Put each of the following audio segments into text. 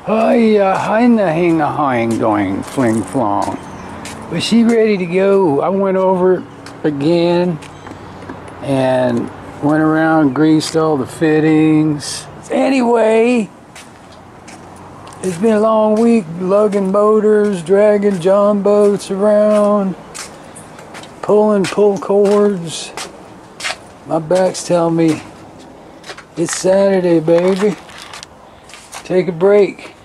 Hing doing fling flong. Was she ready to go? I went over it again and went around, greased all the fittings. Anyway, it's been a long week lugging motors, dragging john boats around, pulling pull cords. My back's telling me it's Saturday, baby. Take a break.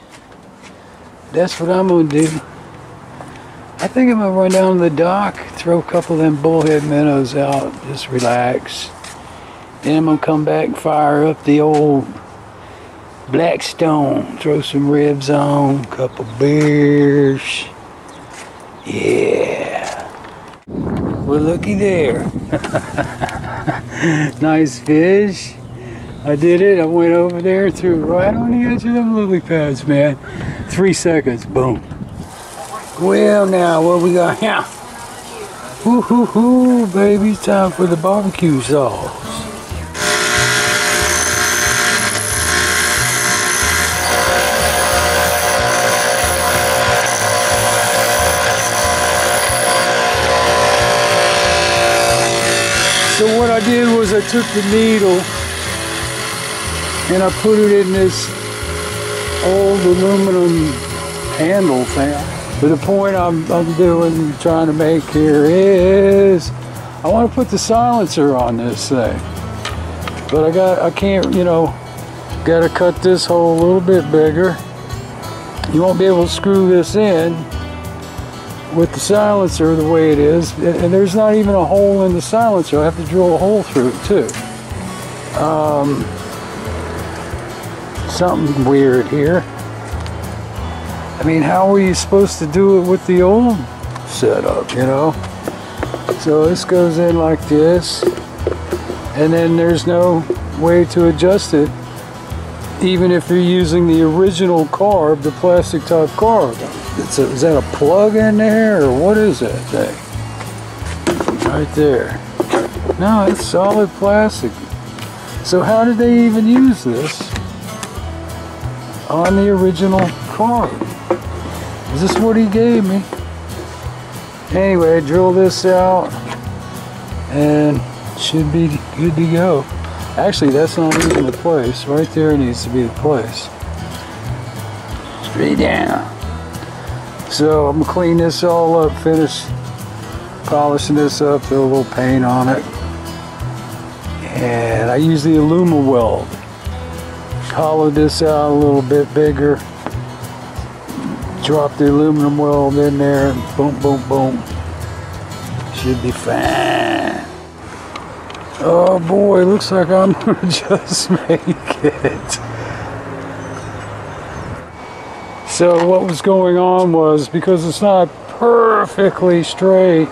That's what I'm gonna do. I think I'm gonna run down to the dock, throw a couple of them bullhead minnows out, just relax. Then I'm gonna come back and fire up the old Blackstone, throw some ribs on, a couple beers. Yeah. Well, looky there. Nice fish. I did it. I went over there, threw right on the edge of them lily pads, man. 3 seconds, boom. Well, now what we got here? Hoo hoo hoo, baby! It's time for the barbecue sauce. So what I did was I took the needle and I put it in this old aluminum handle thing. But the point I'm trying to make here is I want to put the silencer on this thing. But I can't, got to cut this hole a little bit bigger. You won't be able to screw this in with the silencer the way it is. And there's not even a hole in the silencer. I have to drill a hole through it too. Something weird here. I mean, how were you supposed to do it with the old setup, So this goes in like this, and then there's no way to adjust it, even if you're using the original carb, the plastic type carb. Is that a plug in there, or what is that thing? Right there. No, it's solid plastic. So how did they even use this on the original carb? Is this what he gave me? Anyway, drill this out and should be good to go. Actually, that's not even the place. Right there needs to be the place. Straight down. So I'm gonna clean this all up, finish polishing this up, throw a little paint on it. And I use the Aluma-Weld. Hollow this out a little bit bigger. Drop the aluminum weld in there and boom, boom, boom. Should be fine. Oh boy, looks like I'm gonna just make it. So what was going on was, because it's not perfectly straight,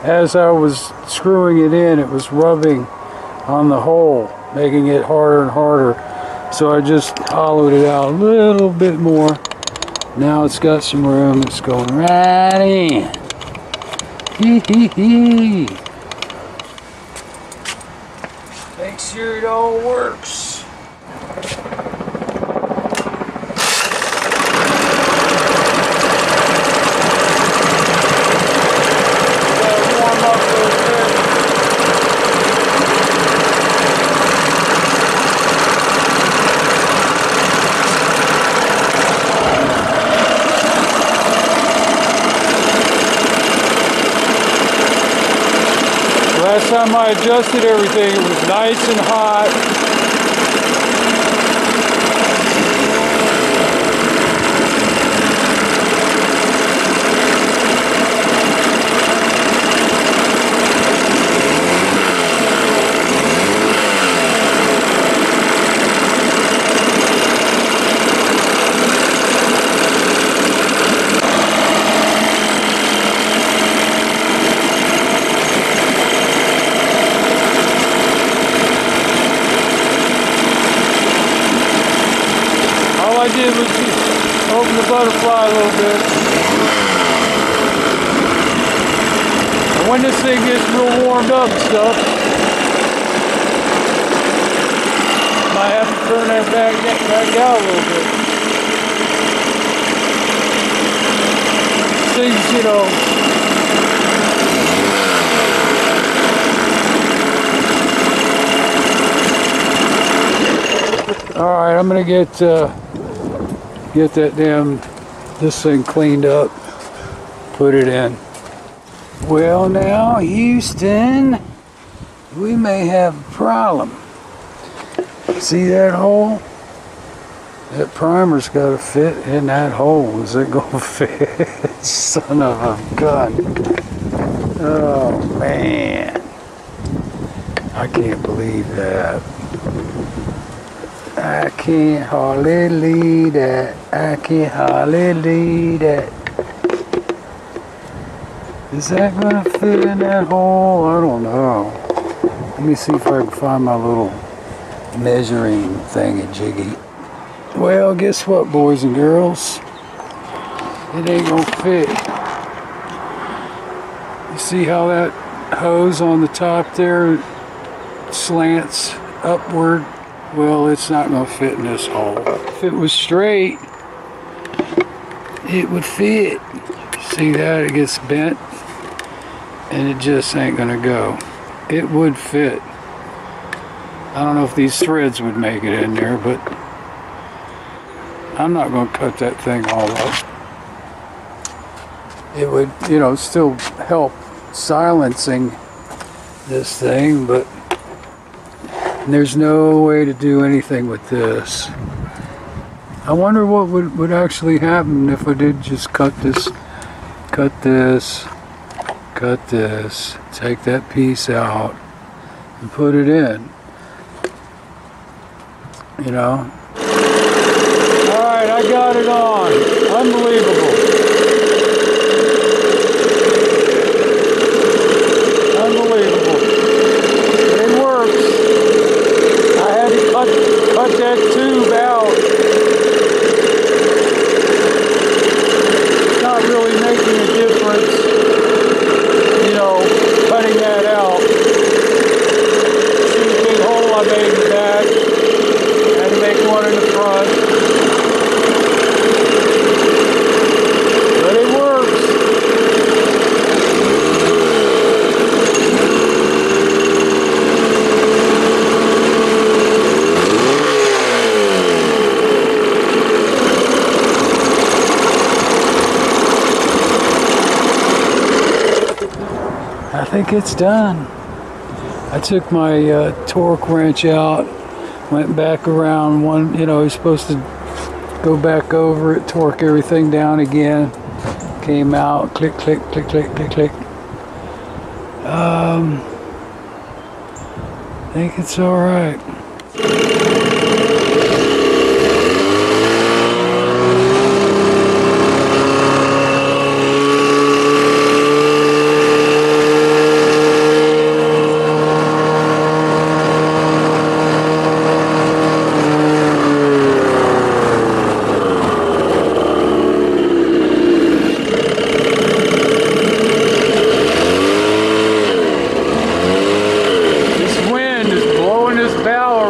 as I was screwing it in, it was rubbing on the hole, making it harder and harder. So I just hollowed it out a little bit more. Now it's got some room. It's going right in. Hee hee hee. Make sure it all works. Last time I adjusted everything, it was nice and hot. I did was just open the butterfly a little bit. And when this thing gets real warmed up and stuff, might have to turn that back out a little bit. things, you know. All right, I'm gonna get this thing cleaned up, put it in. Well, now Houston, we may have a problem. See that hole? That primer's got to fit in that hole. Is it gonna fit? Son of a gun! Oh man, I can't believe that. I can't hardly believe that. I can't hardly believe that. Is that gonna fit in that hole? I don't know. Let me see if I can find my little measuring thingy-jiggy. Well, guess what, boys and girls? It ain't gonna fit. You see how that hose on the top there slants upward? Well, it's not gonna fit in this hole. If it was straight, it would fit. See that? It gets bent and it just ain't gonna go. It would fit. I don't know if these threads would make it in there, but I'm not gonna cut that thing all up. It would, you know, still help silencing this thing, but there's no way to do anything with this. I wonder what would actually happen if I did just cut this, take that piece out and put it in, you know. Alright, I got it on. Unbelievable. Unbelievable. It works. I had to cut that tube out. It's not really making a difference, you know, cutting that out. See the big hole I made in the back. I had to make one in the front. But it works. I think it's done. I took my torque wrench out, went back around one, you know, you're supposed to go back over it, torque everything down again. Came out, click, click, click, click, click, click. I think it's all right. This wind is blowing this bow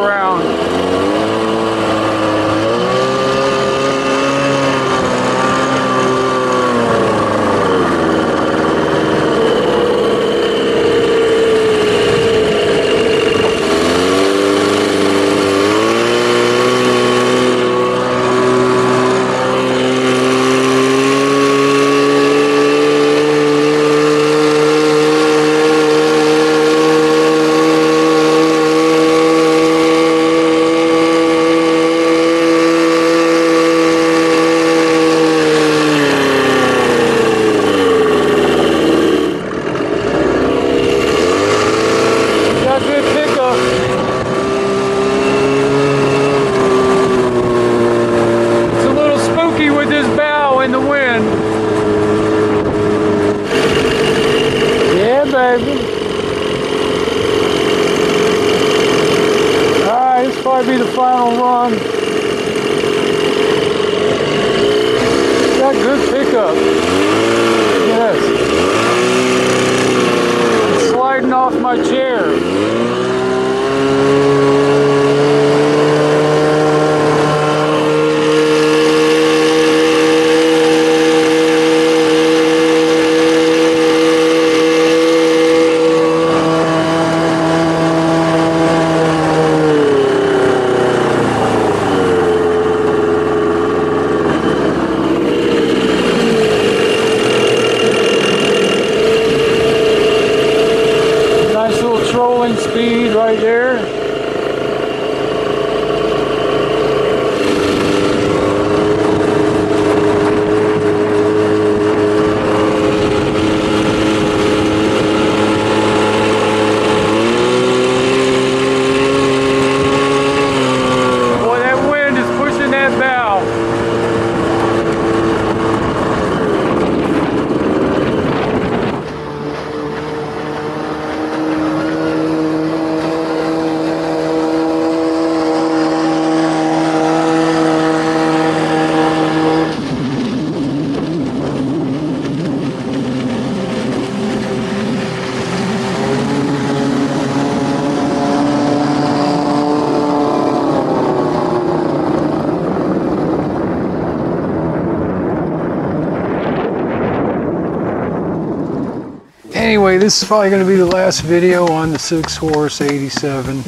Anyway, this is probably going to be the last video on the 6-horse 87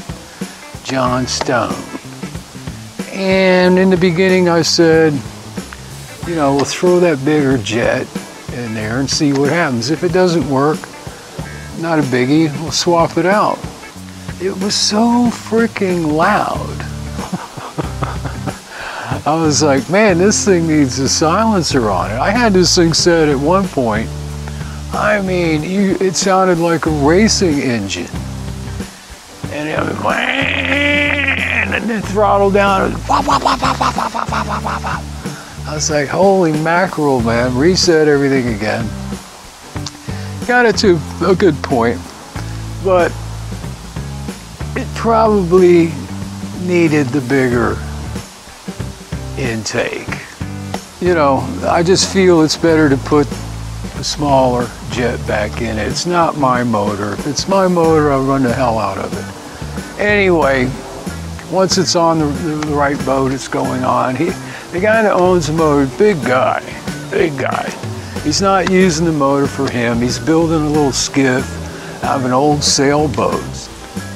John Stone. And in the beginning I said, you know, we'll throw that bigger jet in there and see what happens. If it doesn't work, not a biggie, we'll swap it out. It was so freaking loud. I was like, man, this thing needs a silencer on it. I had this thing set at one point. I mean, it sounded like a racing engine. And it was, and then throttle down. I was like, holy mackerel, man. Reset everything again. Got it to a good point. But it probably needed the bigger intake. You know, I just feel it's better to put a smaller jet back in it. It's not my motor. If it's my motor, I'll run the hell out of it. Anyway, once it's on the right boat, it's going on. The guy that owns the motor, big guy. He's not using the motor for him. He's building a little skiff out of an old sailboat.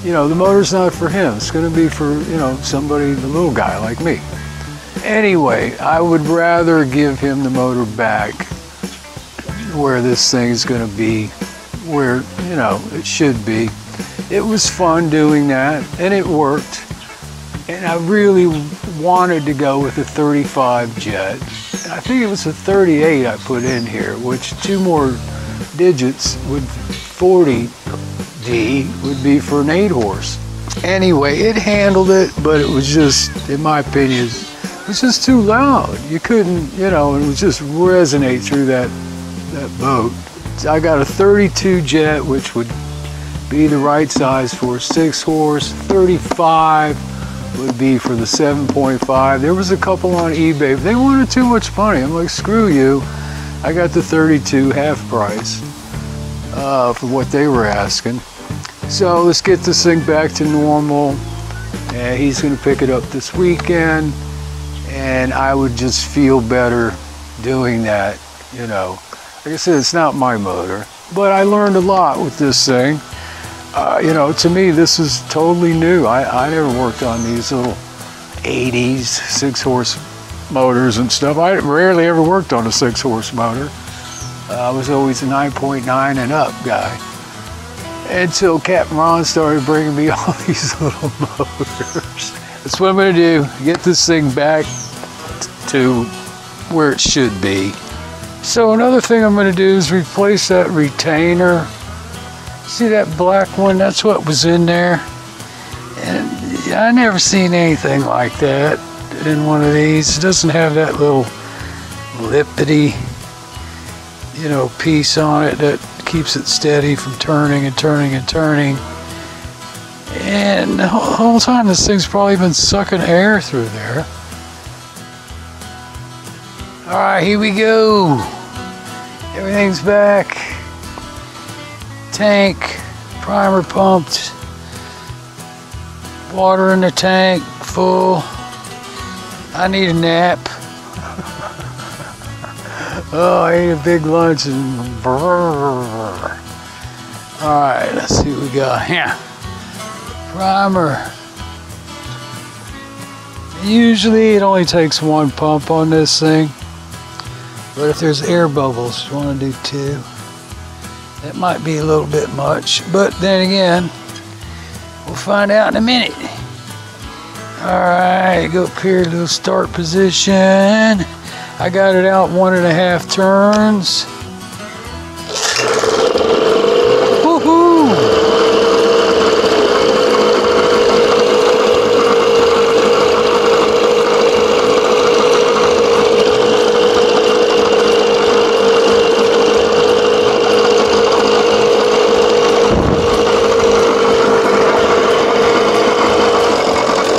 You know, the motor's not for him. It's going to be for, you know, somebody, the little guy like me. Anyway, I would rather give him the motor back where this thing's going to be, where, you know, it should be. It was fun doing that, and it worked. And I really wanted to go with a 35 jet. And I think it was a 38 I put in here, which 2 more digits would 40D would be for an 8-horse. Anyway, it handled it, but it was just, in my opinion, it was just too loud. You couldn't, you know, it would just resonate through that boat. So I got a 32 jet, which would be the right size for a 6-horse. 35 would be for the 7.5. There was a couple on eBay, but they wanted too much money. I'm like, screw you. I got the 32 half price for what they were asking. So let's get this thing back to normal. And he's going to pick it up this weekend, and I would just feel better doing that, you know. Like I said, it's not my motor, but I learned a lot with this thing. You know, to me, this is totally new. I never worked on these little 80s 6-horse motors and stuff. I rarely ever worked on a 6-horse motor. I was always a 9.9 and up guy. Until Captain Ron started bringing me all these little motors. That's what I'm going to do. Get this thing back to where it should be. So another thing I'm going to do is replace that retainer. See that black one? That's what was in there. And I never seen anything like that in one of these. It doesn't have that little lippity, you know, piece on it that keeps it steady from turning and turning and turning. And the whole time this thing's probably been sucking air through there. All right, here we go. Everything's back. Tank, primer pumped, water in the tank, full. I need a nap. Oh, I ate a big lunch and brrr. All right, let's see what we got here. Primer. Usually it only takes 1 pump on this thing, but if there's air bubbles, you want to do 2. That might be a little bit much, but then again, we'll find out in a minute. All right, go up here to the start position. I got it out 1.5 turns. Woohoo!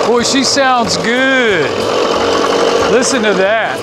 Boy, she sounds good. Listen to that.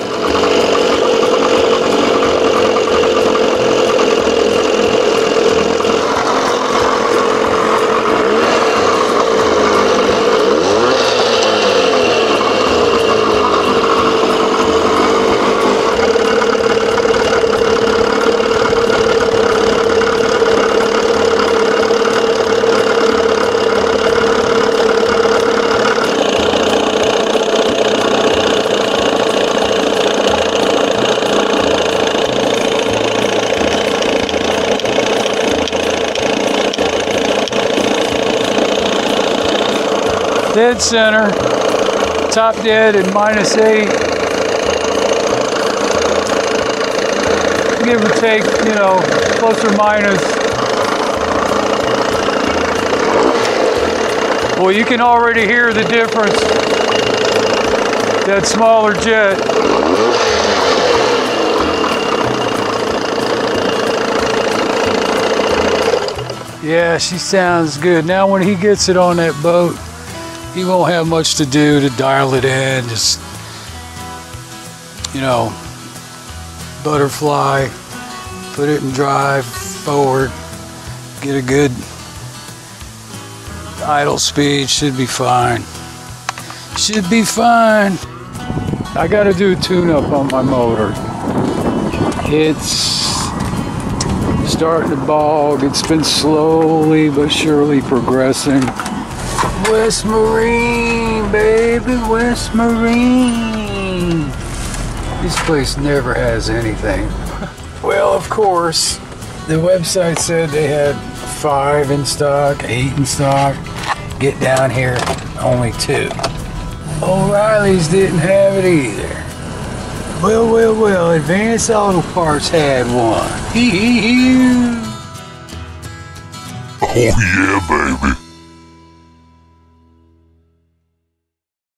Dead center. Top dead at -8. Give or take, you know, plus or minus. Well, you can already hear the difference. That smaller jet. Yeah, she sounds good. Now when he gets it on that boat, he won't have much to do to dial it in. Just, you know, butterfly, put it in drive, forward, get a good idle speed, should be fine. Should be fine. I gotta do a tune-up on my motor. It's starting to bog. It's been slowly but surely progressing. West Marine, baby, West Marine. This place never has anything. Well, of course, the website said they had 5 in stock, 8 in stock. Get down here, only 2. O'Reilly's didn't have it either. Well, Advanced Auto Parts had one. Oh yeah, baby.